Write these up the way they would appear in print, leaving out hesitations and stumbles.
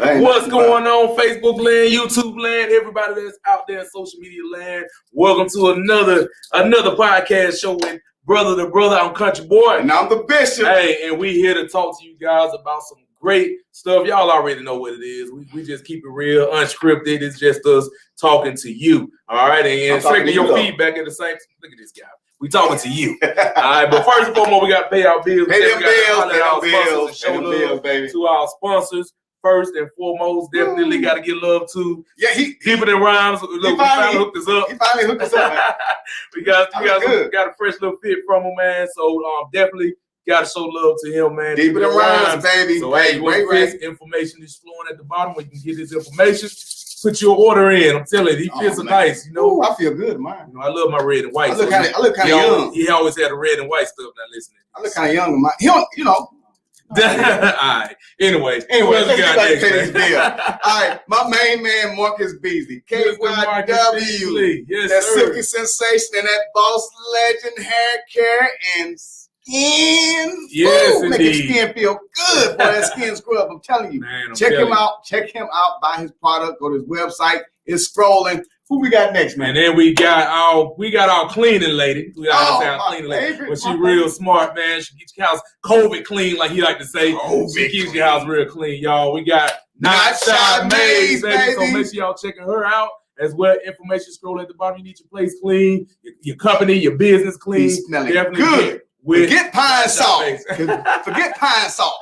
What's going on, Facebook land, YouTube land, everybody that's out there in social media land? Welcome to another podcast show with Brother to Brother. I'm Country Boy. And I'm the Bishop. Hey, and we here to talk to you guys about some great stuff. Y'all already know what it is. We just keep it real, unscripted. It's just us talking to you. All right, and expecting your feedback at the same time. Look at this guy. We talking to you. All right, but first and foremost, we got to pay our bills. Pay them bills, baby. To our sponsors. First and foremost, definitely got to get love to. Yeah, Deeper Than Rhymes. Look, he finally hooked us up. He finally hooked us up, man. we got a fresh little fit from him, man. So definitely got to show love to him, man. Deeper Than Rhymes, baby. So hey, information is flowing at the bottom where you can get this information. Put your order in. I'm telling you, he feels so nice. You know, ooh, I feel good, man. You know, I love my red and white. I look kind of young. He always had the red and white stuff. Now listening. I look kind of young. He don't, you know. All right. Anyway, let's get back to this deal. All right, my main man Marcus Beasley, KYW, yes, that sir. Silky Sensation and that Boss Legend hair care and skin. Yes, make your skin feel good. Boy, that skin scrub. I'm telling you. Man, Check him out. Buy his product. Go to his website. It's scrolling. Who we got next, man? And then we got our cleaning lady. We got our cleaning lady. But she real smart, man. She keeps your house COVID clean, like he like to say. She keeps your house real clean, y'all. We got Not Shy Maids, baby. So make sure y'all checking her out as well. Information scroll at the bottom. You need your place clean, your company, your business clean. Smelling good. Forget pine salt. Forget pine salt.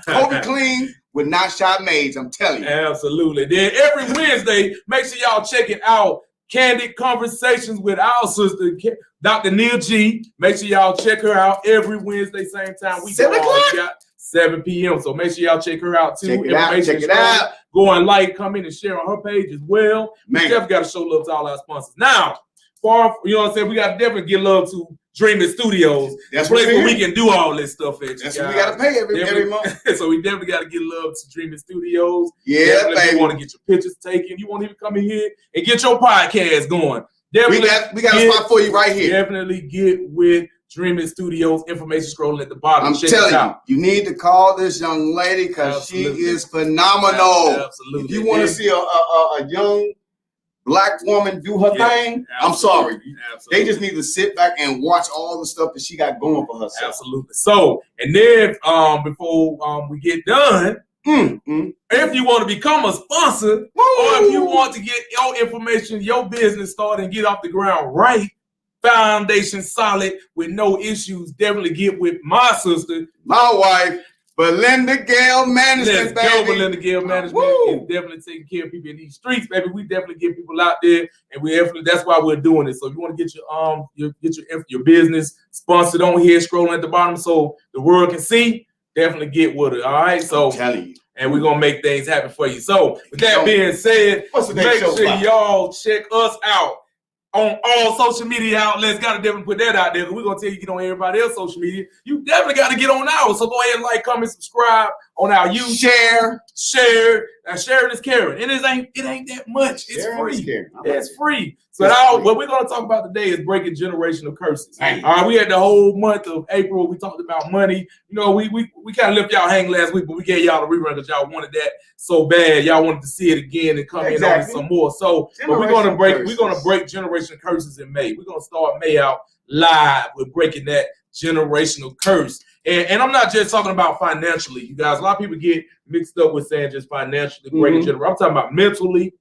COVID clean with Not Shy Maids, I'm telling you. Absolutely. Then every Wednesday, make sure y'all checking out Candid Conversations with our sister, Dr. Neil G. Make sure y'all check her out every Wednesday, same time. We 7 o'clock? got 7 p.m. So make sure y'all check her out too. Check it out. Go and like, comment, and share on her page as well. Man. We definitely got to show love to all our sponsors. Now, you know what I'm saying? We got to definitely give love to Dreaming Studios. That's the place where we can do all this stuff at. That's what we got to pay every month. So we definitely got to give love to Dreaming Studios. Yeah, definitely baby. You want to get your pictures taken. You want to even come in here and get your podcast going. Definitely we got a spot for you right here. Definitely get with Dreaming Studios. Information scrolling at the bottom. I'm telling you, you need to call this young lady because she is phenomenal. Absolutely. If you want to see a young Black woman do her thing, I'm sorry. They just need to sit back and watch all the stuff that she got going for herself. Absolutely. So, and then before we get done, if you want to become a sponsor, or if you want to get your information, your business started and get off the ground right, foundation solid with no issues, definitely get with my sister, my wife, Belinda Gale Management, baby. Let's go, Belinda Gale Management is definitely taking care of people in these streets, baby. We definitely get people out there, and that's why we're doing it. So if you want to get your business sponsored on here, scrolling at the bottom so the world can see, definitely get with it. All right. So I'm telling you. And we're gonna make things happen for you. So with that being said, make sure y'all check us out on all social media outlets. Gotta definitely put that out there because we're gonna tell you get on everybody else's social media. You definitely gotta get on ours. So go ahead and like, comment, subscribe on our YouTube. Share. Now sharing is caring. And it ain't that much. It's free. It's free. So what we're gonna talk about today is breaking generational curses. All right, we had the whole month of April. We talked about money. You know, we kind of left y'all hang last week, but we gave y'all the rerun because y'all wanted that so bad. Y'all wanted to see it again and come in on some more. So but we're gonna break generational curses in May. We're gonna start May out live with breaking that generational curse. And I'm not just talking about financially, you guys. A lot of people get mixed up with saying just financially breaking generational. I'm talking about mentally,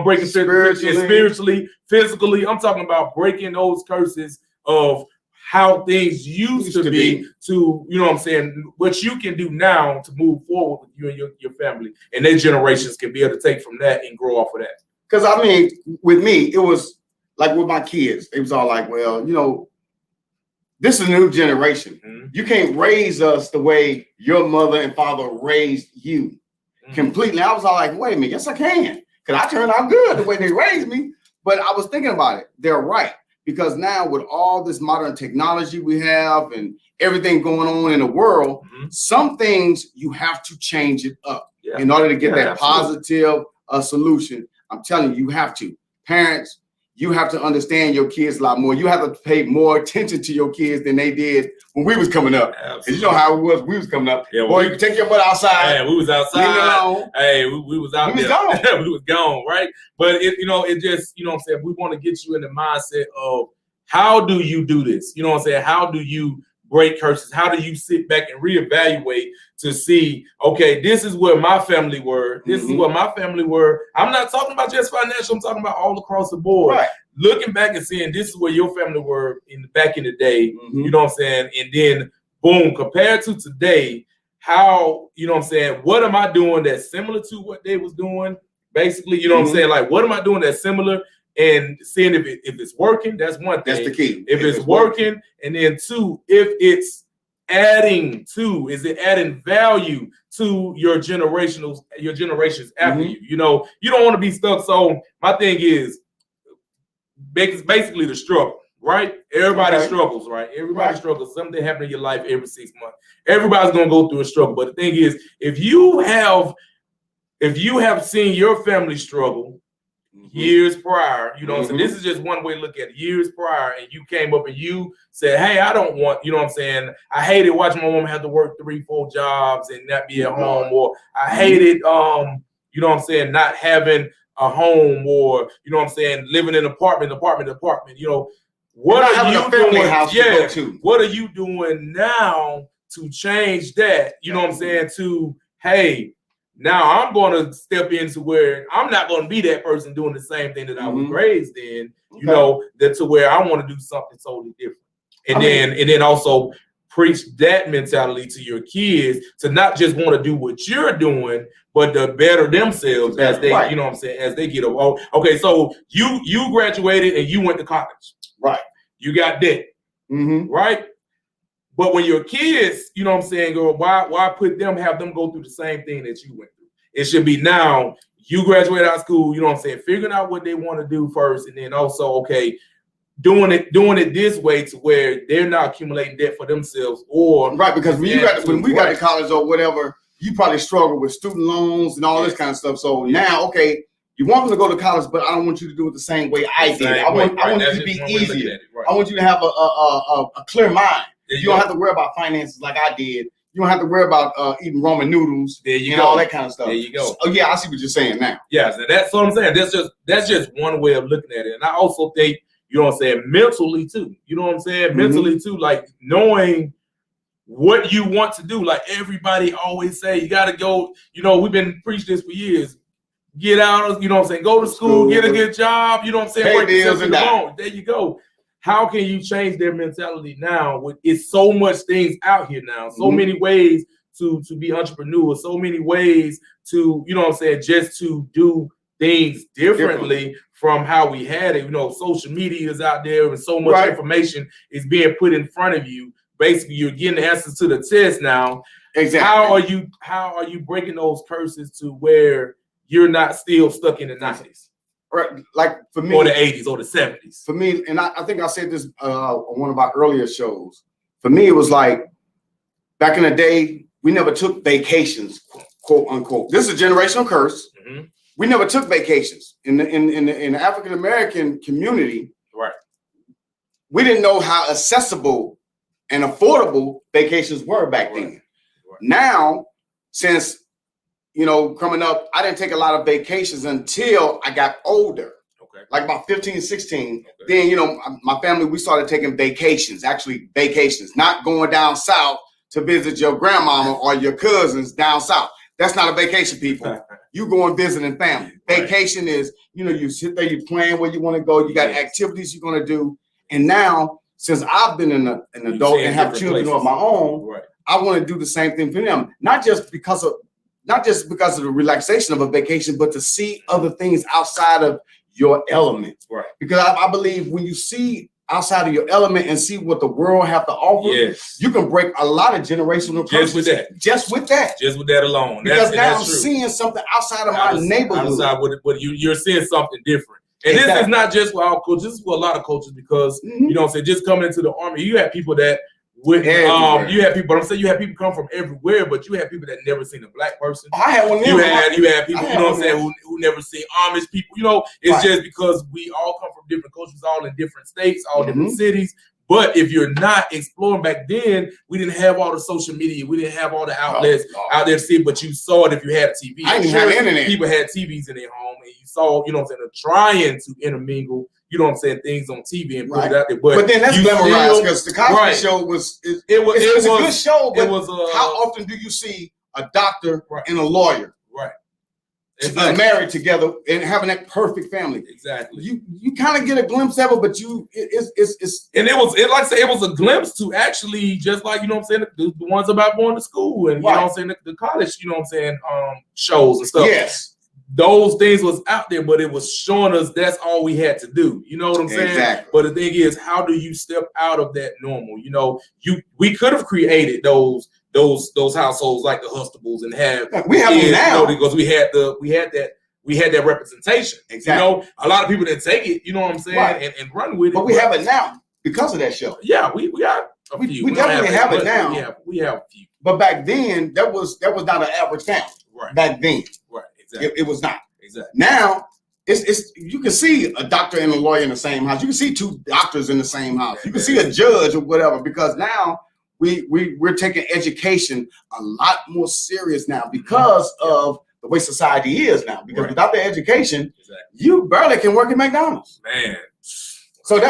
breaking spiritually, physically. I'm talking about breaking those curses of how things used to be to, you know what I'm saying, what you can do now to move forward with you and your family. And their generations can be able to take from that and grow off of that. Because, I mean, with me, it was like with my kids. It was all like, well, you know, this is a new generation. You can't raise us the way your mother and father raised you completely. I was all like, wait a minute, yes, I can. Because I turned out good the way they raised me. But I was thinking about it. They're right. Because now with all this modern technology we have and everything going on in the world, some things you have to change it up in order to get that positive solution. I'm telling you, you have to. Parents, you have to understand your kids a lot more. You have to pay more attention to your kids than they did when we was coming up. Absolutely. You know how it was. We was coming up. Yeah, boy, you could take your butt outside. Yeah, we was outside. Leave me alone. Hey, we was out there. Gone. We was gone, right? But it just, you know what I'm saying, we want to get you in the mindset of how do you do this? You know what I'm saying? How do you break curses? How do you sit back and reevaluate to see, okay, this is where my family were. This is where my family were. I'm not talking about just financial. I'm talking about all across the board. Right. Looking back and seeing this is where your family were back in the day. You know what I'm saying? And then, boom, compared to today, how, you know what I'm saying, what am I doing that's similar to what they was doing? Basically, you know what I'm saying? Like, what am I doing that's similar? And seeing if it's working, that's one thing. That's the key. If it's working, and then two, if it's adding to, is it adding value to your generations after you? You know, you don't want to be stuck. So my thing is basically the struggle, right? Everybody struggles, right? Everybody struggles. Something happens in your life every 6 months. Everybody's gonna go through a struggle. But the thing is, if you have seen your family struggle years prior, you know what I'm saying? This is just one way to look at it. Years prior, and you came up and you said, hey, I don't want, you know what I'm saying? I hated watching my mom have to work 3-4 jobs and not be at home, or I hated, you know what I'm saying, not having a home, or, you know what I'm saying, living in apartment. You know, what are you doing? What are you doing now to change that? You know what I'm saying? To, hey, now I'm going to step into where I'm not going to be that person doing the same thing that I was raised in, you know, that to where I want to do something totally different. And then also preach that mentality to your kids to not just want to do what you're doing, but to better themselves as they, you know what I'm saying, as they get old. Okay, so you graduated and you went to college. Right. You got debt. Right? But when your kids, you know what I'm saying, go, why have them go through the same thing that you went through? It should be now you graduate out of school, you know what I'm saying, figuring out what they want to do first, and then also, okay, doing it this way to where they're not accumulating debt for themselves, or right, because when we got to college or whatever, you probably struggle with student loans and all this kind of stuff. So now, okay, you want them to go to college, but I don't want you to do it the same way I did. I want it to be easier. I want you to have a clear mind. You don't have to worry about finances like I did. You don't have to worry about eating ramen noodles and all that kind of stuff. There you go. So, yeah, I see what you're saying now. Yeah, so that's what I'm saying. That's just one way of looking at it. And I also think, you know what I'm saying, mentally too. You know what I'm saying? Mentally too, like knowing what you want to do. Like everybody always say, you got to go, you know, we've been preaching this for years. Get out, you know what I'm saying, go to school, get a good job, you know what I'm saying, pay bills and die. There you go. How can you change their mentality now? It's so much things out here now, so many ways to be entrepreneurs, so many ways to, you know what I'm saying, just to do things differently from how we had it. You know, social media is out there and so much information is being put in front of you. Basically, you're getting the answers to the test now. Exactly. How are you breaking those curses to where you're not still stuck in the 90s? Right, like for me, or the 80s or the 70s. For me, and I think I said this on one of our earlier shows. For me, it was like back in the day, we never took vacations, quote unquote. This is a generational curse. We never took vacations in the African American community. Right. We didn't know how accessible and affordable vacations were back then. Right. Now, since you know, coming up, I didn't take a lot of vacations until I got older. Okay. Like about 15, 16. Okay. Then, you know, my family, we started taking vacations, not going down south to visit your grandmama or your cousins down south. That's not a vacation, people. You go and visiting family. Right. Vacation is, you know, you sit there, you plan where you want to go. You got activities you're going to do. And now, since I've been an adult and have children of my own, I want to do the same thing for them. Not just because of the relaxation of a vacation, but to see other things outside of your element. Right. Because I believe when you see outside of your element and see what the world have to offer, you can break a lot of generational curses. Just with that alone. Because now I'm seeing something outside of my neighborhood. Outside what you're seeing something different. And this is not just for our culture, this is for a lot of cultures because, you know what I'm saying, just coming into the Army, you have people that with you had people, but I'm saying you had people come from everywhere, but you had people that never seen a black person. I had one. You had people, you know what I'm saying, who never seen Amish people. You know, it's just because we all come from different cultures, all in different states, all different cities. But if you're not exploring back then, we didn't have all the social media, we didn't have all the outlets out there to see, but you saw it if you had a TV. I didn't have internet. People had TVs in their home, and you saw, you know what I'm saying, trying to intermingle, you know what I'm saying, things on TV and put it out there. But then that's glamorized because the Cosby Show was it was a good show, but how often do you see a doctor and a lawyer married together and having that perfect family? Exactly. You kind of get a glimpse of it, but it's and it like I say, it was a glimpse to actually just like, you know what I'm saying, the ones about going to school and you know what I'm saying, the college, you know what I'm saying, shows and stuff. Yes. Those things was out there, but it was showing us that's all we had to do. You know what I'm saying? Exactly. But the thing is, how do you step out of that normal? You know, we could have created those households like the Hustables and have we have them now, you know, because we had that representation. Exactly. You know, a lot of people didn't take it, you know what I'm saying, and run with it. But we have it now because of that show. Yeah, we got a few. We definitely have it now. We have a few. But back then, that was not an average family. Right. Back then. Right. Exactly. It was not. Exactly. Now it's you can see a doctor and a lawyer in the same house. You can see two doctors in the same house. You can see a judge or whatever, because now we're taking education a lot more serious now because of the way society is now. Because without the education, you barely can work at McDonald's. Man. So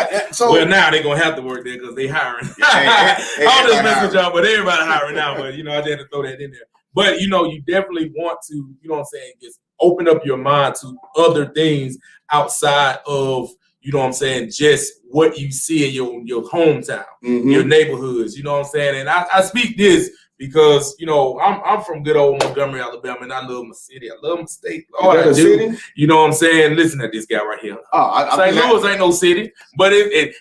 well, now they're gonna have to work there because they hiring. I'll just mess with y'all, but everybody hiring now. But you know, I just had to throw that in there. But you know, you definitely want to, you know what I'm saying, just open up your mind to other things outside of, you know what I'm saying, just what you see in your hometown, your neighborhoods, you know what I'm saying? And I speak this because, you know, I'm from good old Montgomery, Alabama, and I love my city. I love my state. Oh, I do. City? You know what I'm saying? Listen to this guy right here. St. Louis ain't no city, but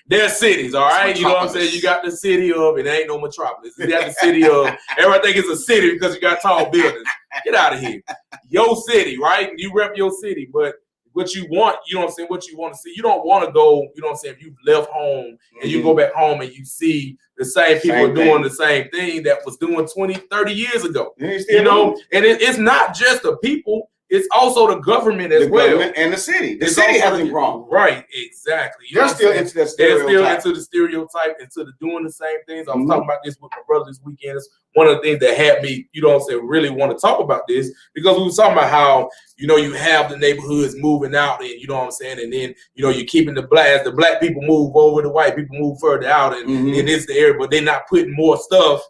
they're cities, all right? You know what I'm saying? You got the city of, it ain't no metropolis. You got the city of, everything is a city because you got tall buildings. Get out of here. Your city, right? You rep your city, but what you want, you know what I'm saying, what you want to see. You don't want to go, you know what I'm saying, if you left home and you go back home and you see the same people doing the same thing that was doing 20, 30 years ago. You know, and it's not just the people, it's also the government as well. Government and the city. The city hasn't grown. Right, exactly. They're still into the stereotype. They're still into the stereotype, into the doing the same things. I was talking about this with my brother this weekend. It's one of the things that had me, you know what I'm saying, really want to talk about this, because we were talking about how, you know, you have the neighborhoods moving out, and you know what I'm saying, and then, you know, you're keeping the black people move over, the white people move further out, and it's the area, but they're not putting more stuff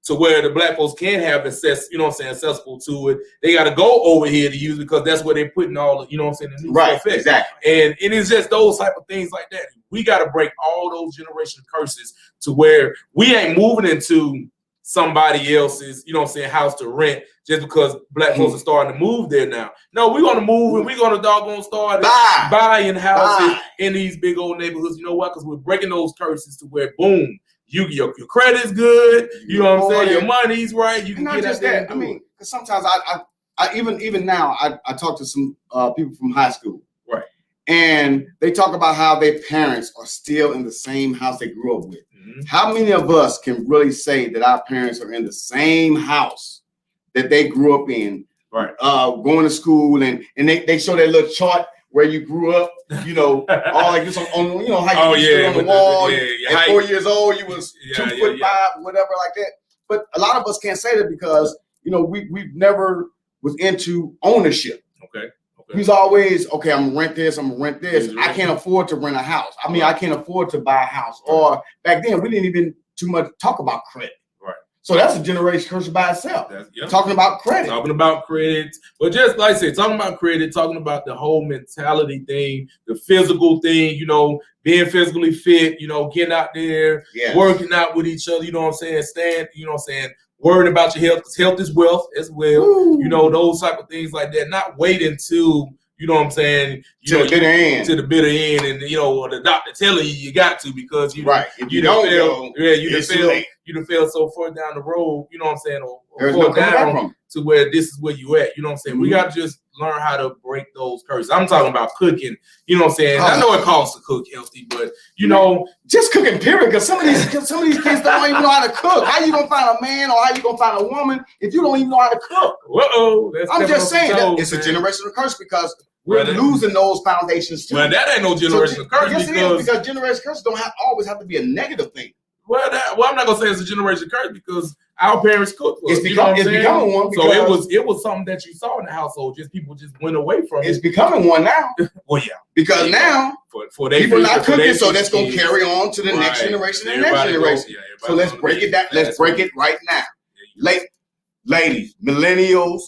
to where the black folks can have access, you know what I'm saying, accessible to it. They got to go over here to use it because that's where they're putting all the, you know what I'm saying, the new stuff in. Exactly. And it is just those type of things like that. We got to break all those generational curses to where we ain't moving into somebody else's, you know what I'm saying, house to rent just because black folks are starting to move there now. No, we're going to move and we're going to doggone start buying houses in these big old neighborhoods. You know what? Because we're breaking those curses to where, boom, your credit's good, you know what I'm saying, your money's right, you can get out there. I mean, because sometimes I even now I talk to some people from high school, right, and they talk about how their parents are still in the same house they grew up with. How many of us can really say that our parents are in the same house that they grew up in, right, going to school, and they show that little chart where you grew up, you know, all like this on you know, how you stood on the wall. At 4 years old, you was 2'5", whatever like that. But a lot of us can't say that because, you know, we've never was into ownership. Okay. He's always, okay, I'm gonna rent this, I can't afford to rent a house. I mean, I can't afford to buy a house. Or back then, we didn't even too much talk about credit. Right. So that's a generation curse by itself. Talking about credit. Talking about credit. But just like I said, talking about credit, talking about the whole mentality thing, the physical thing, you know, being physically fit, you know, getting out there, working out with each other, you know what I'm saying, you know what I'm saying, worrying about your health, because health is wealth as well. Woo. You know, those type of things like that. Not waiting to, you know what I'm saying, to the bitter end, and you know, the doctor telling you got to, because you if you don't fail, go, you done fell so far down the road, you know what I'm saying, or there's far no coming back down from. to where this is where you at. You know what I'm saying? We got to just learn how to break those curses. I'm talking about cooking. You know what I'm saying? I know it costs to cook healthy, but you know, just cooking. Period. Because some of these kids don't even know how to cook. How you gonna find a man or how you gonna find a woman if you don't even know how to cook? I'm just saying that it's a generational curse because we're losing those foundations too. Well, that ain't no generational curse because generational curse don't always have to be a negative thing. Well, I'm not gonna say it's a generation curse because our parents cooked for us. It's becoming one. So it was something that you saw in the household. Just people just went away from it. It's becoming one now. Well, yeah, because now for people not cooking, so that's gonna carry on to the next generation and next generation. So let's break it down. Let's break it right now. Ladies, millennials,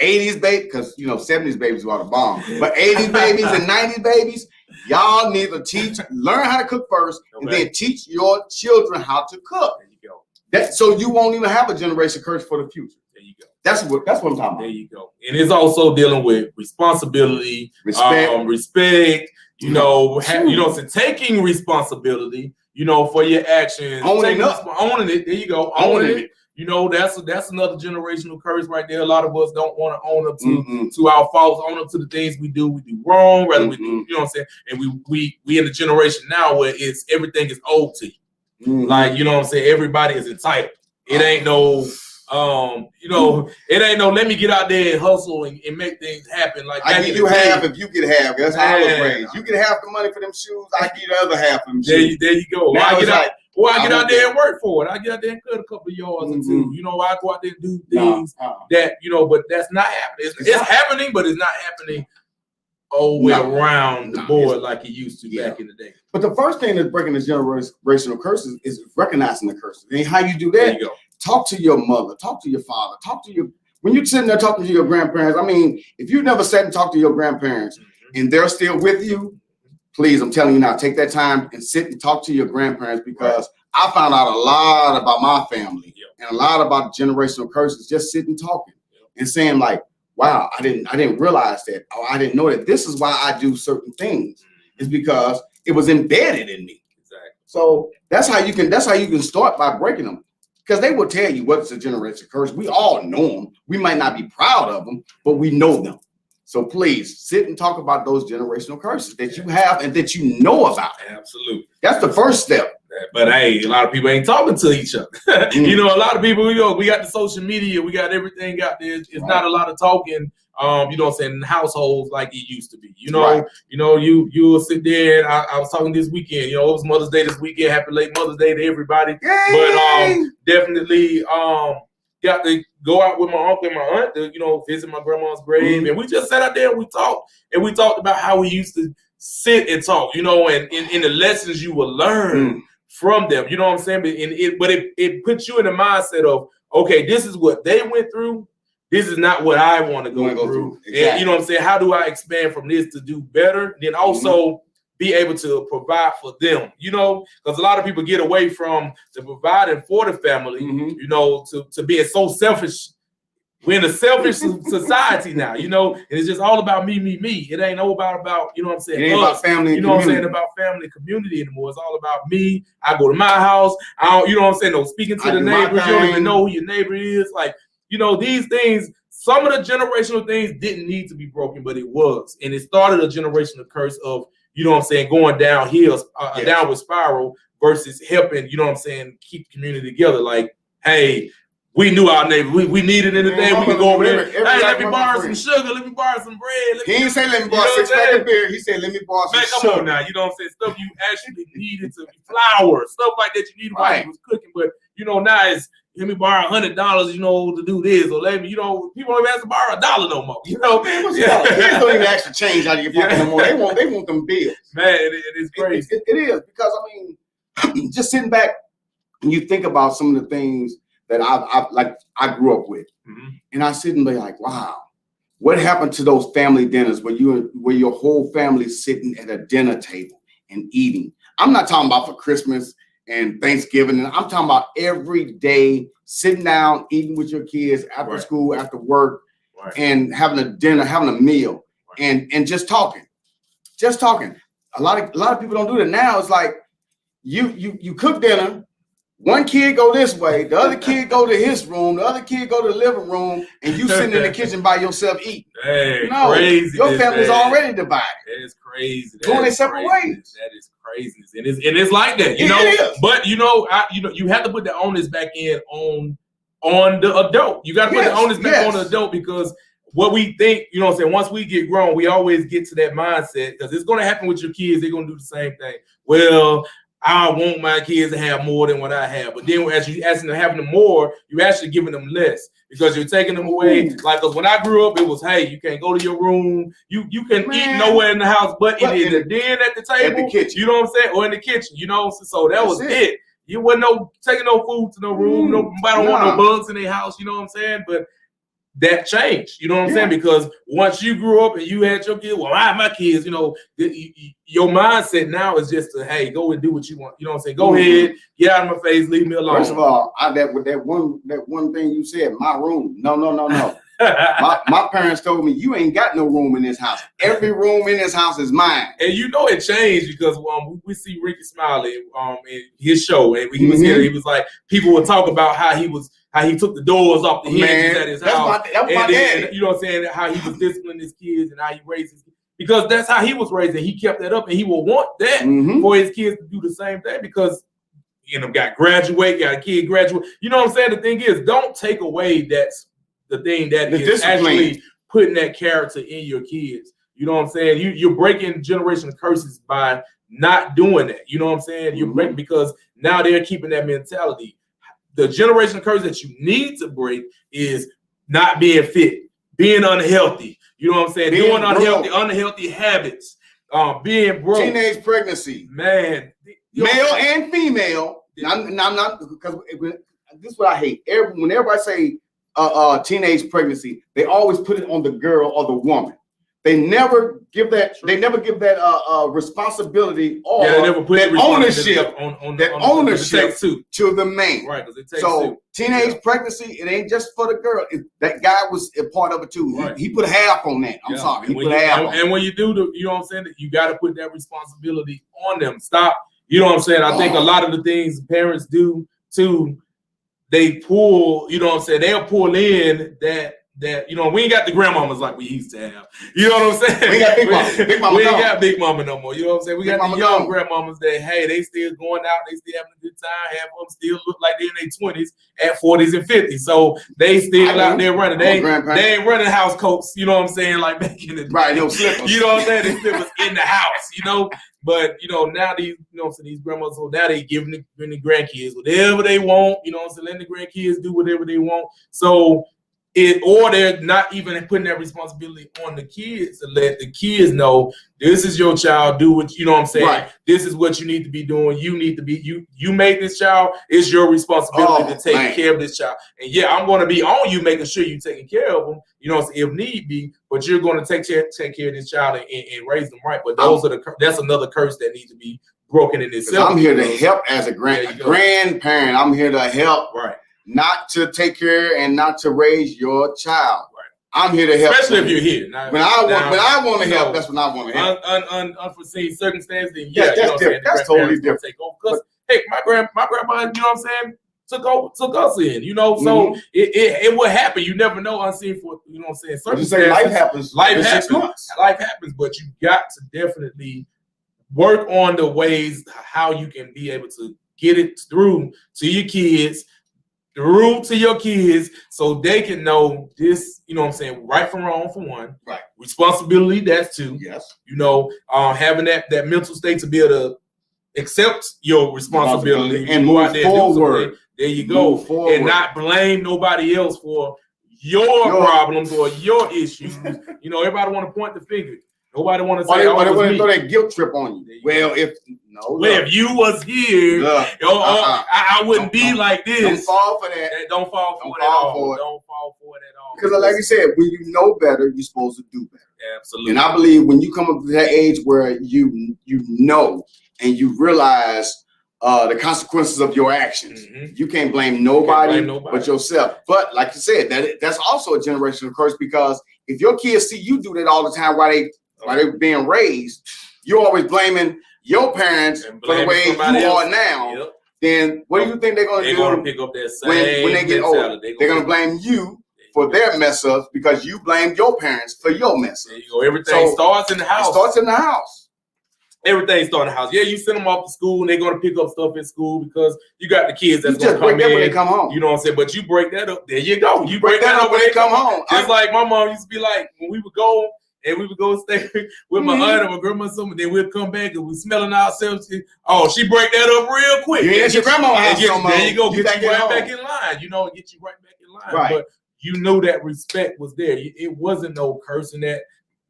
80s babies, because 70s babies were the bomb, but 80s babies and 90s babies. Y'all need to learn how to cook first, and then teach your children how to cook. There you go. So you won't even have a generation curse for the future. There you go. That's what I'm talking about. There you go. And it's also dealing with responsibility, respect. Taking responsibility. For your actions, owning it. There you go. Owning it. That's another generational curse right there. A lot of us don't want to own up to our faults, own up to the things we do wrong, rather we do, you know what I'm saying? And we in the generation now where everything is owed to you. Like, you know what I'm saying? Everybody is entitled. It ain't no it ain't no let me get out there and hustle and make things happen. Like I give you half if you get half. That's how I was raised. You get half the money for them shoes, I give you the other half of them shoes. There you go. Now I get out there and work for it. I get out there and cut a couple of yards or two. I go out there and do things that, but that's not happening. It's happening, but it's not happening all the way around the board like it used to back in the day. But the first thing that's breaking the generational curses is recognizing the curses. And how you do that, there you go. Talk to your mother, talk to your father, when you're sitting there talking to your grandparents. I mean, if you've never sat and talked to your grandparents and they're still with you, please, I'm telling you now, take that time and sit and talk to your grandparents, because I found out a lot about my family and a lot about generational curses just sitting talking and saying like, wow, I didn't realize that. Or I didn't know that this is why I do certain things. It's because it was embedded in me. Exactly. So that's how you can start by breaking them. Because they will tell you what's a generational curse. We all know them. We might not be proud of them, but we know them. So please sit and talk about those generational curses that you have and that you know about. Absolutely. That's the first step. But hey, a lot of people ain't talking to each other. A lot of people, we got the social media, we got everything out there. It's not a lot of talking, in households like it used to be. You will sit there, and I was talking this weekend, it was Mother's Day this weekend. Happy late Mother's Day to everybody. Yay! But definitely got to go out with my uncle and my aunt to, visit my grandma's grave. And we just sat out there and we talked about how we used to sit and talk, and in the lessons you will learn from them, you know what I'm saying? But it puts you in the mindset of, okay, this is what they went through. This is not what I want to go through. Exactly. And you know what I'm saying? How do I expand from this to do better? Then also be able to provide for them, because a lot of people get away from the providing for the family, to being so selfish. We're in a selfish society now, and it's just all about me. It ain't all about, you know what I'm saying? It ain't about family and what I'm saying, about family and community anymore. It's all about me. I go to my house. I don't, you know what I'm saying? No speaking to the neighbors. You don't even know who your neighbor is. Like, these things, some of the generational things didn't need to be broken, but it was. And it started a generational curse of, you know what I'm saying, going downhill, a downward spiral versus helping, you know what I'm saying, keep the community together. Like, hey, we knew our neighbor. We needed in the day. We could go over there. Hey, let me borrow some sugar. Let me borrow some bread. He didn't say let me borrow 6 pack of beer. He said let me borrow some sugar. Come on now. You know what I'm saying? Stuff you actually needed to flour. Stuff like that you needed while you was cooking. But, now it's let me borrow $100, to do this. Or let me, people don't even have to borrow $1 no more. Man, what's $1? Kids don't even actually change out of your pocket no more. They want them bills. Man, it is crazy. It is. Because, just sitting back and you think about some of the things that I grew up with, and I sit and be like, wow, what happened to those family dinners where your whole family's sitting at a dinner table and eating? I'm not talking about for Christmas and Thanksgiving, and I'm talking about every day sitting down, eating with your kids after school, after work, and having a dinner, having a meal, and just talking. A lot of people don't do that now. It's like you cook dinner. one kid go this way, the other kid go to his room, the other kid go to the living room, and you sitting in the kitchen by yourself eating. Hey, no, crazy. Your family's already divided. That is crazy. Going their separate ways. That is crazy. And it's like that, you know. But you have to put the onus back in on the adult. You got to put the onus back on the adult, because what we think, you know what I'm saying, once we get grown, we always get to that mindset, because it's going to happen with your kids. They're going to do the same thing. Well, I want my kids to have more than what I have. But then as you asking them having them more, you're actually giving them less, because you're taking them away. Like, because when I grew up, it was, hey, you can't go to your room. You can eat nowhere in the house, but in the den at the table, at the kitchen. You know what I'm saying? Or in the kitchen, you know? So that was it. You wasn't taking no food to no room. Nobody don't want no bugs in their house, you know what I'm saying? But that changed, you know what I'm saying? Because once you grew up and you had your kids, well, I have my kids, you know, your mindset now is just to, hey, go and do what you want. You know what I'm saying? Go ahead, get out of my face, leave me alone. First of all, that one thing you said, my room. No. my parents told me, you ain't got no room in this house. Every room in this house is mine. And you know it changed, because we see Ricky Smiley in his show, and he was here. He was like, people would talk about how he took the doors off the hinges at his house. That's my dad. You know what I'm saying? How he was disciplining his kids and how he raised his kids. Because that's how he was raised, and he kept that up, and he will want that for his kids to do the same thing, because got a kid graduate. You know what I'm saying? The thing is, don't take away that's the thing that is actually putting that character in your kids. You know what I'm saying? You're breaking generational curses by not doing that. You know what I'm saying? You're breaking, because now they're keeping that mentality. The generational curse that you need to break is not being fit, being unhealthy. You know what I'm saying? Doing unhealthy habits, being broke. Teenage pregnancy. Man. Male and female. I'm not, because this is what I hate. When everybody say teenage pregnancy, they always put it on the girl or the woman. They never give that. They never give that responsibility or that ownership. Ownership to the man. Right. So teenage pregnancy, it ain't just for the girl. That guy was a part of it too. Right. He put half on that. I'm sorry. He put half. And when you do you know what I'm saying, you got to put that responsibility on them. Stop. You know what I'm saying? I think a lot of the things parents do too, they pull. You know what I'm saying? They'll pull in that we ain't got the grandmamas like we used to have. You know what I'm saying? We got big mama. Big mama. We ain't got big mama no more. You know what I'm saying? We got the young grandmamas that, hey, they still going out, they still having a good time. Half of them still look like they're in their 20s at 40s and 50s. So they still out there running. They ain't running house coats, you know what I'm saying? Like back in the day. Right, no slippers. You know what I'm saying? They slippers in the house, you know. But now these, these grandmothers, so now they giving the grandkids whatever they want, you know what I'm saying? Letting the grandkids do whatever they want. So or they're not even putting that responsibility on the kids to let the kids know, this is your child, do what, you know what I'm saying? Right. This is what you need to be doing. You need to be, you made this child, it's your responsibility to take care of this child. And I'm going to be on you, making sure you're taking care of them, if need be, but you're going to take care of this child and raise them right. But that's another curse that needs to be broken in itself. I'm here to help as a grandparent. I'm here to help. Right. Not to take care and not to raise your child. Right. I'm here to help. Especially if you're here. When I want to help, that's when I want to help. Unforeseen circumstances, then that's different. That's totally different. Take over. Because hey, my grandma, you know what I'm saying, took us in, so it will happen. You never know unseen for, you know what I'm saying, circumstances. Life happens. Life happens, but you got to definitely work on the ways how you can be able to get it through to your kids, so they can know this, you know what I'm saying, right from wrong for one. Right. Responsibility, that's two. Yes. Having that mental state to be able to accept your responsibility and move forward. There you go. And not blame nobody else for your problems or your issues. Everybody want to point the finger. Nobody want to say, they want to throw that guilt trip on you. If you was here, I wouldn't be like this. Don't fall for that. Don't fall for it at all. Don't fall for it at all. Because like you said, when you know better, you're supposed to do better. Absolutely. And I believe when you come up to that age where you know and you realize the consequences of your actions, you can't blame nobody but yourself. But like you said, that's also a generational curse, because if your kids see you do that all the time while they're being raised, you're always blaming your parents for the way you are now. then what do you think they're going to do? They're going to pick up that same when they get older. They're going to blame you for their mess ups because you blamed your parents for your mess ups. There you go. Everything starts in the house. It starts in the house. Everything starts in the house. Yeah, you send them off to school and they're going to pick up stuff in school because you got the kids that's going to come in. When they come home. You know what I'm saying? But you break that up. There you go. You break that up when they come home. Just like my mom used to be like, when we would go and we would go stay with my aunt or my grandma or something, then we'd come back and we're smelling ourselves. Oh, she break that up real quick. You ain't your grandma's house no more. There you go. Get you right back in line. You know, get you right back in line. Right. But you know that respect was there. It wasn't no cursing that.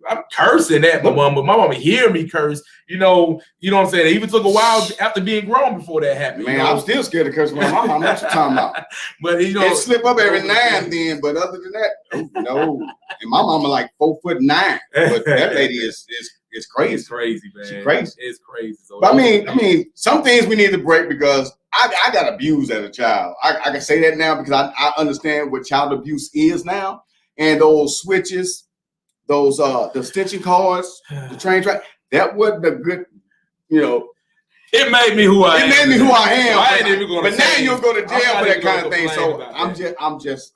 I'm cursing at my mom, but my mama hear me curse. You know what I'm saying? It even took a while after being grown before that happened. Man, I'm still scared to curse my mom. What you talking about? But it slip up every now and then, but other than that, no. And my mama like 4'9", but that lady is crazy. It's crazy, man. She's crazy. It's crazy. So but I mean, some things we need to break because I got abused as a child. I can say that now because I understand what child abuse is now, and those switches. Those the stitching cards, the train track, that wasn't a good, It made me who I am. It made me who I am. I ain't even gonna. But now you'll go to jail for that kind of thing. So I'm just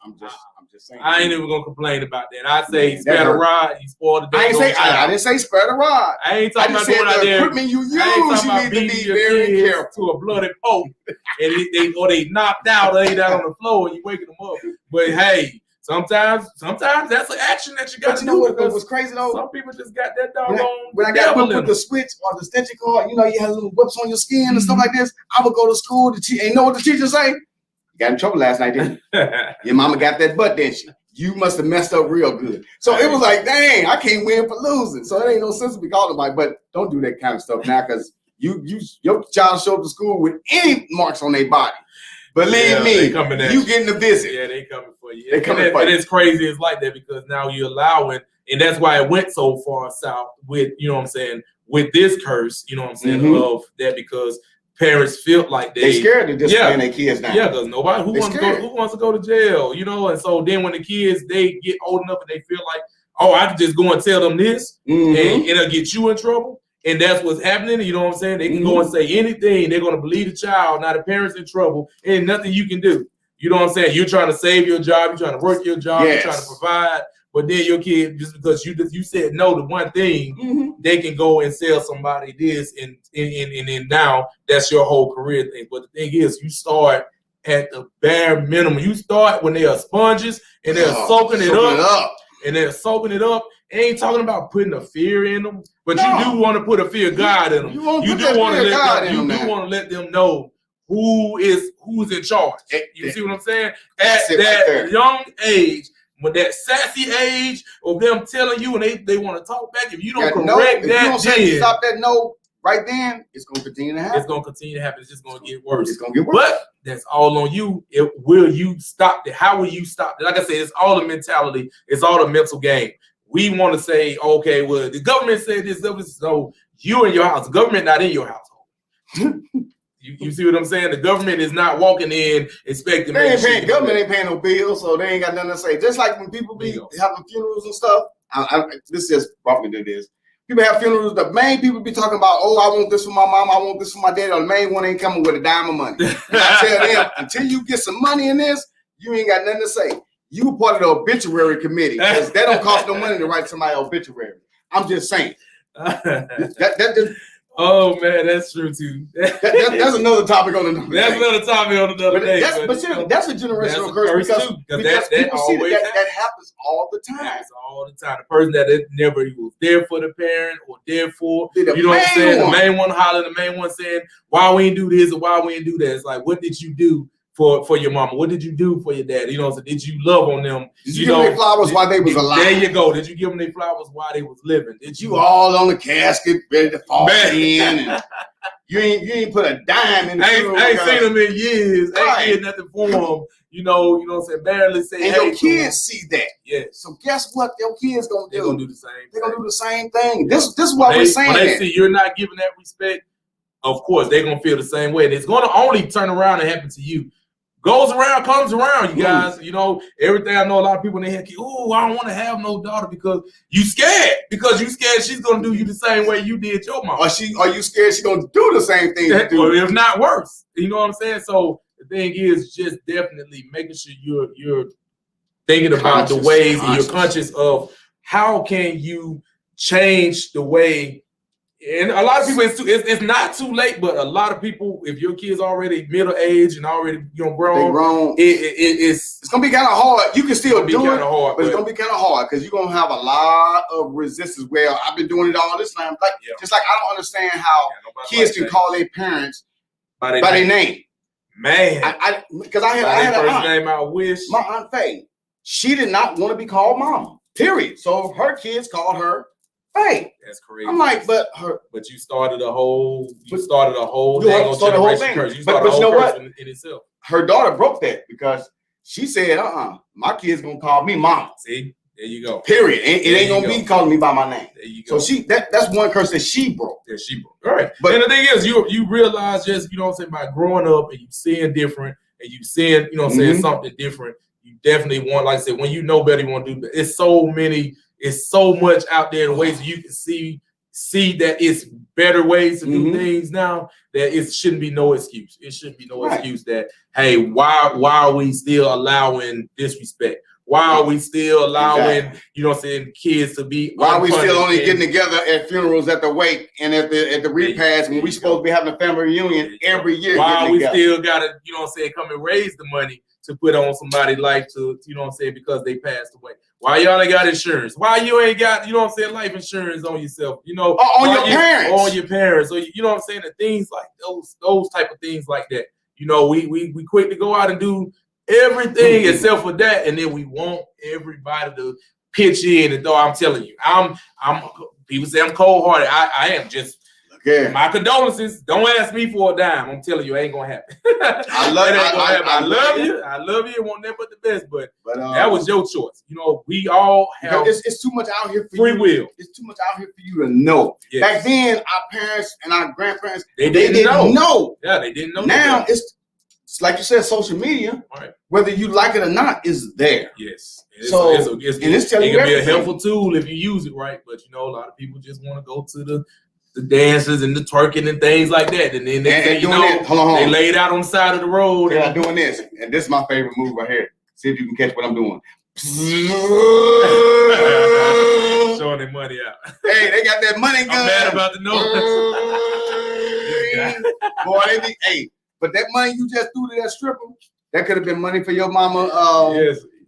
saying. I ain't even gonna complain about that. I say spare the rod, you spoil the day. I didn't say spare the rod. I ain't talking about doing out there. Equipment you use, you need to be very careful. To a bloody pulp, and they knocked out, or they down on the floor, and you waking them up. But hey. Sometimes that's an action that you got to do. What was crazy though? Some people just got that doggone. When I got put the switch or the stitching cord, you had little whips on your skin and stuff like this. I would go to school. And know what the teacher say? You got in trouble last night, didn't you? Your mama got that butt, didn't she? You must have messed up real good. So it was like, dang, I can't win for losing. So it ain't no sense to be calling like, but don't do that kind of stuff now because your child show up to school with any marks on their body. Believe me, you getting a visit. Yeah, they coming for you. They coming for you. And it's crazy. It's like that because now you're allowing, and that's why it went so far south with, with this curse, of that because parents feel like they scared to discipline their kids now. Yeah, because nobody who wants to go to jail, and so then when the kids they get old enough and they feel like, oh, I can just go and tell them this and it'll get you in trouble. And that's what's happening. You know what I'm saying? They can go and say anything. They're going to believe the child. Now the parent's in trouble. And nothing you can do. You know what I'm saying? You're trying to save your job. You're trying to work your job. Yes. You're trying to provide. But then your kid, just because you said no to one thing, they can go and sell somebody this. And now that's your whole career thing. But the thing is, you start at the bare minimum. You start when they are sponges and they're soaking it up. And they're soaking it up. Ain't talking about putting a fear in them, but you do want to put a fear of God in them. You do want to let them know who's in charge. You see what I'm saying? At that young age, with that sassy age of them telling you and they want to talk back, if you don't correct that, stop that no right then, it's going to continue to happen. It's going to continue to happen. It's just going to get worse. It's going to get worse. But that's all on you. Will you stop it? How will you stop it? Like I said, it's all the mentality. It's all the mental game. We want to say, okay, well, the government said this, so you in your house. The government not in your household. You see what I'm saying? The government is not walking in expecting. Government ain't paying no bills, so they ain't got nothing to say. Just like when people be having funerals and stuff. This just brought me to this. People have funerals. The main people be talking about, oh, I want this for my mom, I want this for my dad. Or the main one ain't coming with a dime of money. And I tell them, until you get some money in this, you ain't got nothing to say. You part of the obituary committee because that don't cost no money to write somebody's obituary. I'm just saying. Oh man, that's true too. That's another topic on another. That's another topic on another day. That's a generational curse because people see that happens all the time. Happens all the time. The person that never was there for the parent or there for, you know what I'm saying? The main one hollering, the main one saying, "Why we ain't do this or why we ain't do that?" It's like, what did you do for your mama? What did you do for your dad? So did you love on them? Did you give them their flowers while they was alive? There you go. Did you give them their flowers while they was living? Did you all on the casket ready to fall in? And you ain't put a dime in the I ain't seen them in years. Right. Ain't did nothing for them. You know what I'm saying? Barely say. And your kids see that. Yeah. So guess what? Your kids gonna do? They're gonna do the same. They're gonna do the same thing. This is what we're saying. When they see you're not giving that respect, of course they're gonna feel the same way. And it's gonna only turn around and happen to you. goes around, comes around, you guys. You know, everything. I know a lot of people in their head, oh, I don't want to have no daughter because you scared. Because you scared she's gonna do you the same way you did your mom. Are you scared she's gonna do the same thing you do? Or if not worse. You know what I'm saying? So the thing is just definitely making sure you're thinking about the ways and you're conscious of how can you change the way. And a lot of people, it's not too late, but a lot of people, if your kid's already middle age and already grown, it's gonna be kind of hard. You can still do it, hard, but it's gonna be kind of hard because you're gonna have a lot of resistance. Well, I've been doing it all this time. Just like I don't understand how kids can call their parents by their name. Man, because I had a first name I wish. My Aunt Faye, she did not want to be called Mama. Period. So her kids called her Faye. That's crazy. I'm like, but you started a whole thing. You started a whole curse. You started a whole curse in itself. Her daughter broke that because she said, my kid's gonna call me Mama. See, there you go. Period. It ain't gonna be calling me by my name. There you go. So that's one curse that she broke. That she broke. All right. But and the thing is, you realize just, by growing up and you seeing different and you seeing, something different, you definitely want, like I said, when you know better, you want to do better. It's so much out there in ways that you can see that it's better ways to do things now, that it shouldn't be no excuse. It shouldn't be no excuse that, hey, why are we still allowing disrespect? Why are we still allowing, kids to be? Why are we still only getting together at funerals, at the wake, and at the repast when we supposed to be having a family reunion every year? Why we still gotta, come and raise the money to put on somebody's life to, because they passed away? Why y'all ain't got insurance? Why you ain't got, life insurance on yourself? On your parents. On your parents. So the things like those type of things like that. We quick to go out and do everything except for that, and then we want everybody to pitch in. And though I'm telling you, I'm people say I'm cold-hearted. I am just. Okay. My condolences. Don't ask me for a dime. I'm telling you, it ain't gonna happen. I love you. Want nothing but the best, but that was your choice. We all have. It's too much out here for free will. It's too much out here for you to know. Yes. Back then, our parents and our grandparents they didn't know. Yeah, they didn't know. Now it's like you said, social media. Right. Whether you like it or not, is there. Yes. It's telling you it can be a helpful tool if you use it right, but a lot of people just want to go to the dances and the twerking and things like that, and then they laid out on the side of the road. They're doing this, and this is my favorite move right here. See if you can catch what I'm doing. Showing their money out. Hey, they got that money gun. I'm mad about the noise. Boy, but that money you just threw to that stripper, that could have been money for your mama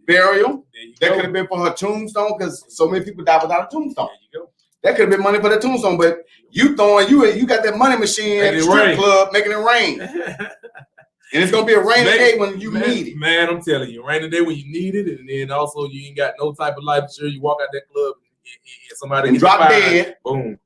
burial. That could have been for her tombstone, because so many people die without a tombstone. There you go. That could have been money for the tombstone, but you got that money machine at the strip club making it rain. And it's gonna be a rainy day when you need it. Man, I'm telling you, rainy day when you need it, and then also you ain't got no type of life insurance. You walk out that club and somebody and drop dead. Boom.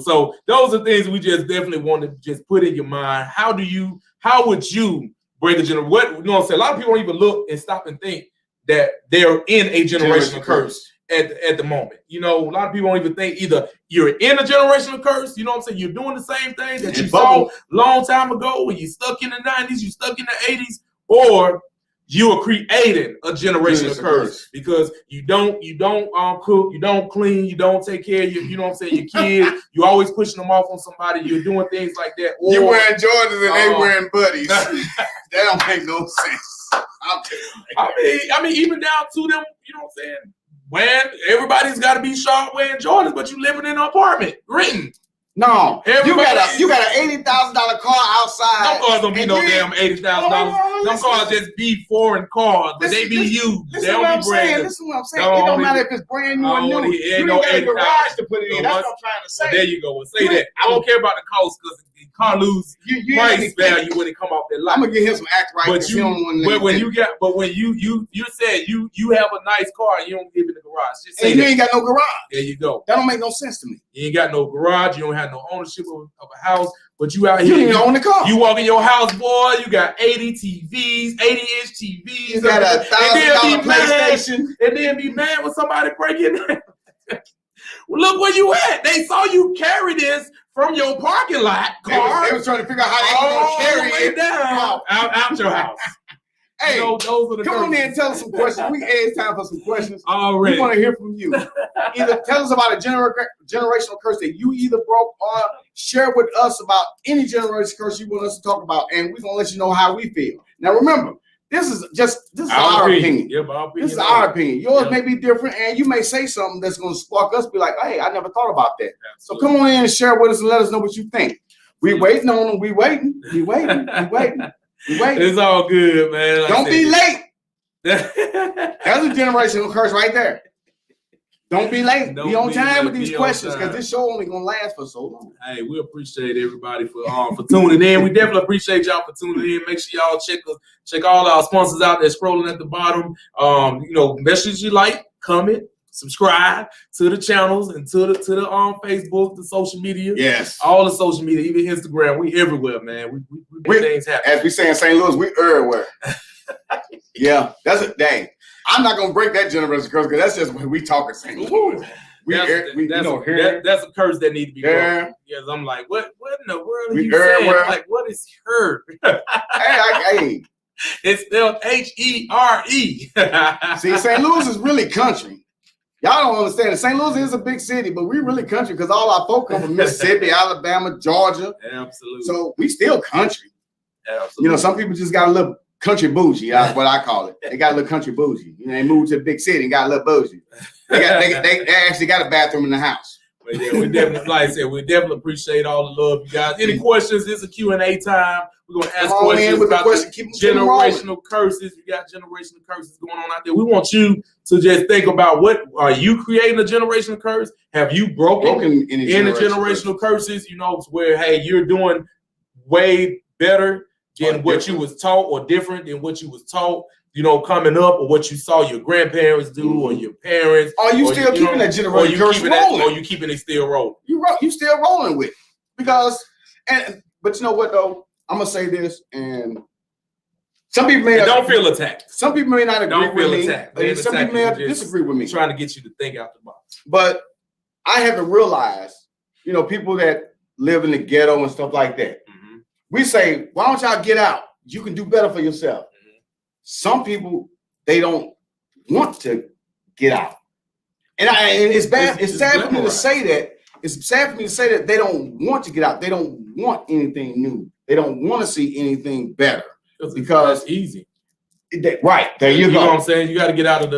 So those are things we just definitely want to just put in your mind. How would you break a generation? A lot of people don't even look and stop and think that they're in a generational curse. At the moment, a lot of people don't even think either you're in a generational curse, you're doing the same thing that you saw a long time ago when you stuck in the 90s, you stuck in the 80s, or you are creating a generational curse because you don't cook, you don't clean, you don't take care of your kids, you always pushing them off on somebody, you're doing things like that. Or, you wearing Jordans and they wearing buddies. That don't make no sense. I mean, even down to them, when everybody's got to be sharp wearing Jordans, but you living in an apartment, renting. No, you got an $80,000 car outside. Them cars don't be no damn $80,000. Them cars just be foreign cars, but they be used. They don't be brand new. Listen what I'm saying. It don't matter if it's brand new or new. You ain't got a garage to put it in. That's what I'm trying to say. Well, there you go. Well, say that. I don't care about the cost because the car lose price value when it come off that lot. I'm gonna get him some act right. But when you said you have a nice car and you don't live in the garage, just say you ain't got no garage. There you go. That don't make no sense to me. You ain't got no garage. You don't have no ownership of a house, but you out here. You don't own the car. You walk in your house, boy. You got 80 TVs, 80-inch TVs. You got a $1,000 PlayStation, and then be mad when somebody break in there. Well, look where you at. They saw you carry this from your parking lot car. They was trying to figure out how they were going to carry it down out your house. Hey, those are the come on curses. in and tell us some questions. It's time for some questions. Already. We want to hear from you. Either tell us about a generational curse that you either broke, or share with us about any generational curse you want us to talk about, and we're gonna let you know how we feel. Now, remember, this is our opinion. Yeah, our opinion. This is our opinion. Yours may be different, and you may say something that's gonna spark us. Be like, hey, I never thought about that. Absolutely. So come on in and share with us and let us know what you think. We waiting on them. We waiting. It's all good, man. Don't be late. That's a generational curse right there. Don't be late. Be on time with these questions, because this show only gonna last for so long. Hey, we appreciate everybody for tuning in. We definitely appreciate y'all for tuning in. Make sure y'all check all our sponsors out there scrolling at the bottom. Make sure you like, comment, subscribe to the channels and to the Facebook, the social media. Yes, all the social media, even Instagram. We everywhere, man. We make things happen. As we say in St. Louis, we everywhere. Yeah, that's a dang. I'm not gonna break that generational curse, because that's just when we talk in St. Louis. That's a curse that needs to be broken. Yes, I'm like, what in the world are you saying? Like, what is her? Hey. It's spelled H-E-R-E. See, St. Louis is really country. Y'all don't understand it. St. Louis is a big city, but we really country because all our folk come from Mississippi, Alabama, Georgia. Absolutely. So we still country. Absolutely. Some people just got a little country bougie. That's what I call it. They got a little country bougie. They moved to a big city and got a little bougie. They actually got a bathroom in the house. But yeah, we definitely, like I said, we definitely appreciate all the love, you guys. Any questions? It's a Q&A time. We're gonna ask questions about generational curses. We got generational curses going on out there. We want you to just think about, what are you creating a generational curse? Have you broken any generational curses? Where, hey, you're doing way better than what you was taught, or different than what you was taught, coming up, or what you saw your grandparents do, or your parents. Are you still keeping that generational curse rolling? Or you keeping it still rolling? You still rolling with it. But you know what though? I'm gonna say this, and some people may don't feel attacked. Some people may not agree with me. Some people may disagree with me. Trying to get you to think out the box. But I have to realize, people that live in the ghetto and stuff like that. Mm-hmm. We say, why don't y'all get out? You can do better for yourself. Mm-hmm. Some people, they don't want to get out, and it's bad. It's sad for me to say that. It's sad for me to say that they don't want to get out. They don't want anything new. They don't want to see anything better, because it's easy. Right, there you go. You know what I'm saying? You got to get out of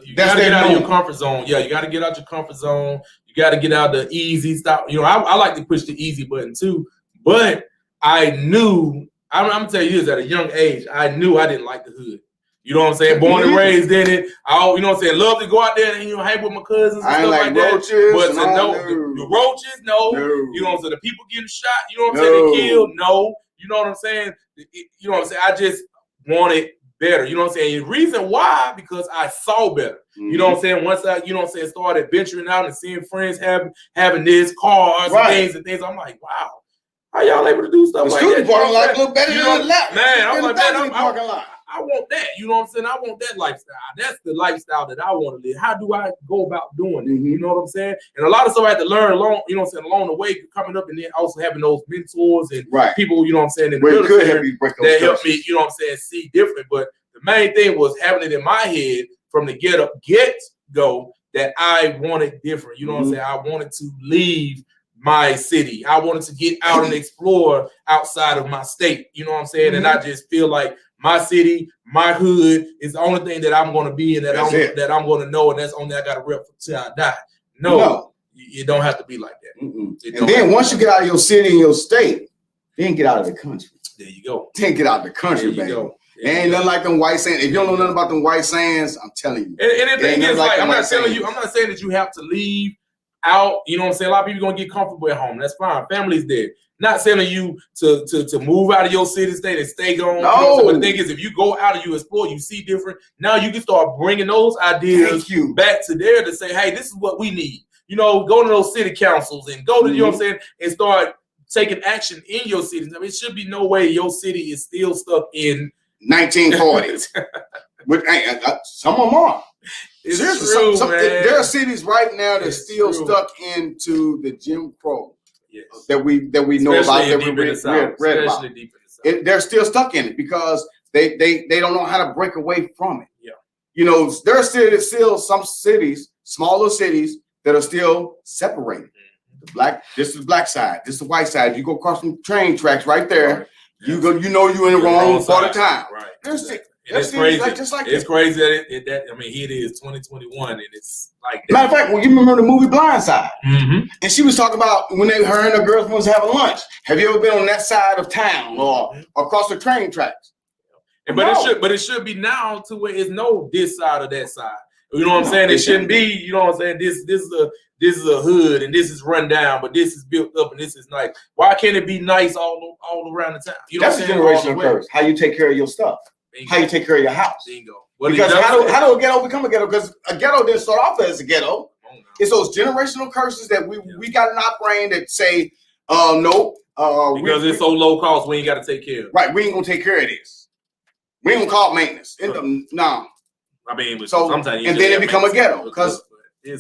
you got to get out of your comfort zone. Yeah, you got to get out your comfort zone. You got to get out the easy stuff. I like to push the easy button too, but I knew, I'm gonna tell you this, at a young age, I knew I didn't like the hood. You know what I'm saying? Born and raised in it. You know what I'm saying? Love to go out there and hang with my cousins and stuff like that. But the roaches, no. You know what I'm saying? The people getting shot, you know what I'm saying? They killed, no. You know what I'm saying? You know what I'm saying? I just wanted better. You know what I'm saying? The reason why, because I saw better. Mm-hmm. You know what I'm saying? Once I, started venturing out and seeing friends having this, cars and things, I'm like, wow. How y'all able to do stuff like that? Parking lot a little better than the left. Man, I'm like, man, I want that. You know what I'm saying? I want that lifestyle. That's the lifestyle that I want to live. How do I go about doing it? Mm-hmm. You know what I'm saying? And a lot of stuff I had to learn along, along the way, coming up, and then also having those mentors and people, you know what I'm saying, in the military that helped me, you know what I'm saying, see different. But the main thing was having it in my head from the get-go that I wanted different. You know what I'm saying? I wanted to leave my city. I wanted to get out and explore outside of my state. You know what I'm saying? And I just feel like my city, my hood is the only thing that I'm going to be in, that I'm going to know, and that's only I got to rep until I die. No, you don't have to be like that. And then once you get out of your city and your state, then get out of the country. There you go. Then get out of the country, baby. There ain't nothing like them white sands. If you don't know nothing about them white sands, I'm telling you. And the thing is, like, I'm not saying that you have to leave out. You know what I'm saying? A lot of people gonna get comfortable at home. That's fine. Family's there. Not telling you to move out of your city, state, and stay gone. No. But the thing is, if you go out and you explore, you see different. Now you can start bringing those ideas back to there to say, hey, this is what we need. Go to those city councils and go to, you know what I'm saying, and start taking action in your cities. I mean, it should be no way your city is still stuck in 1940s. But some of them are. It's true, man. There are cities right now that's still stuck into the Jim Crow that we know about, that we read about. They're still stuck in it because They don't know how to break away from it. Yeah. You know, there are still some cities, smaller cities, that are still separated. This is the black side, this is the white side. You go across some train tracks right there. Right. You go, you know you're in the wrong part of town. Right. It's crazy. It's crazy that I mean, here it is 2021, and it's like that. Matter of fact, well, you remember the movie Blindside? And she was talking about when her and her girlfriend was having lunch. Have you ever been on that side of town or across the train tracks? But it should be now to where it's no this side or that side. You know what I'm saying? It shouldn't be. You know what I'm saying? This is a hood, and this is run down, but this is built up, and this is nice. Why can't it be nice all around the town? You know That's a generational curse. How you take care of your stuff. Bingo. How you take care of your house. Bingo. Because how do a ghetto become a ghetto? Because a ghetto didn't start off as a ghetto. It's those generational curses that we got in our brain that say, no. Because it's so low cost, we ain't got to take care of it. Right, we ain't going to take care of this. We ain't going to call it maintenance. No. I mean, so sometimes and then it become a ghetto because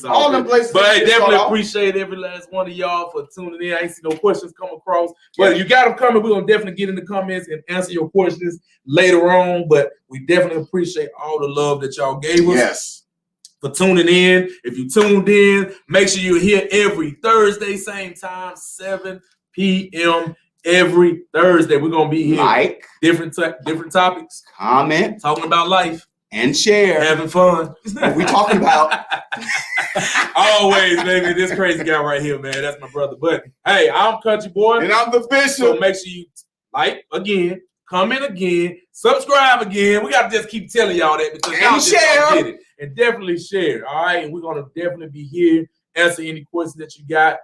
all them places. But I definitely appreciate every last one of y'all for tuning in. I ain't see no questions come across, but you got them coming. We're gonna definitely get in the comments and answer your questions later on. But we definitely appreciate all the love that y'all gave us. Yes. For tuning in. If you tuned in, make sure you're here every Thursday, same time, 7 p.m. every Thursday. We're gonna be here. Like different topics. Comment. Talking about life. And share. Having fun. What we talking about? Always, baby. This crazy guy right here, man. That's my brother. But hey, I'm Country Boy. And I'm the Bishop. So make sure you like again, comment again, subscribe again. We got to just keep telling y'all that because y'all just don't get it. And definitely share. All right. And we're going to definitely be here. Answer any questions that you got.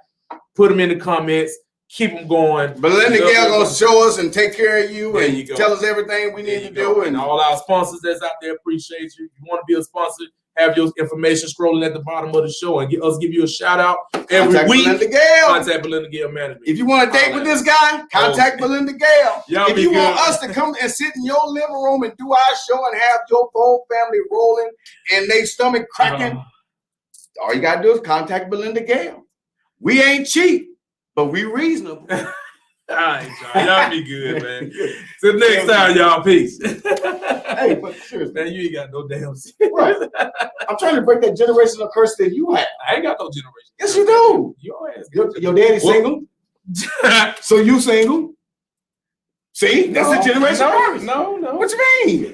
Put them in the comments. Keep them going. Belinda Gale gonna show us and take care of you and tell us everything we need to do. And all our sponsors that's out there appreciate you. If you want to be a sponsor, have your information scrolling at the bottom of the show and give you a shout out every week. Belinda Gale. Contact Belinda Gale Management. If you want to date with this guy, contact Belinda Gale. If you want us to come and sit in your living room and do our show and have your whole family rolling and they stomach cracking, all you gotta do is contact Belinda Gale. We ain't cheap. But we reasonable. All right, y'all be good, man. Till next time, y'all. Peace. Hey, but seriously, man, you ain't got no damn shit. Right. I'm trying to break that generational curse that you have. I ain't got no generation. Yes, you do. Your daddy's single. So you single. See? That's a generational curse. No. What you mean?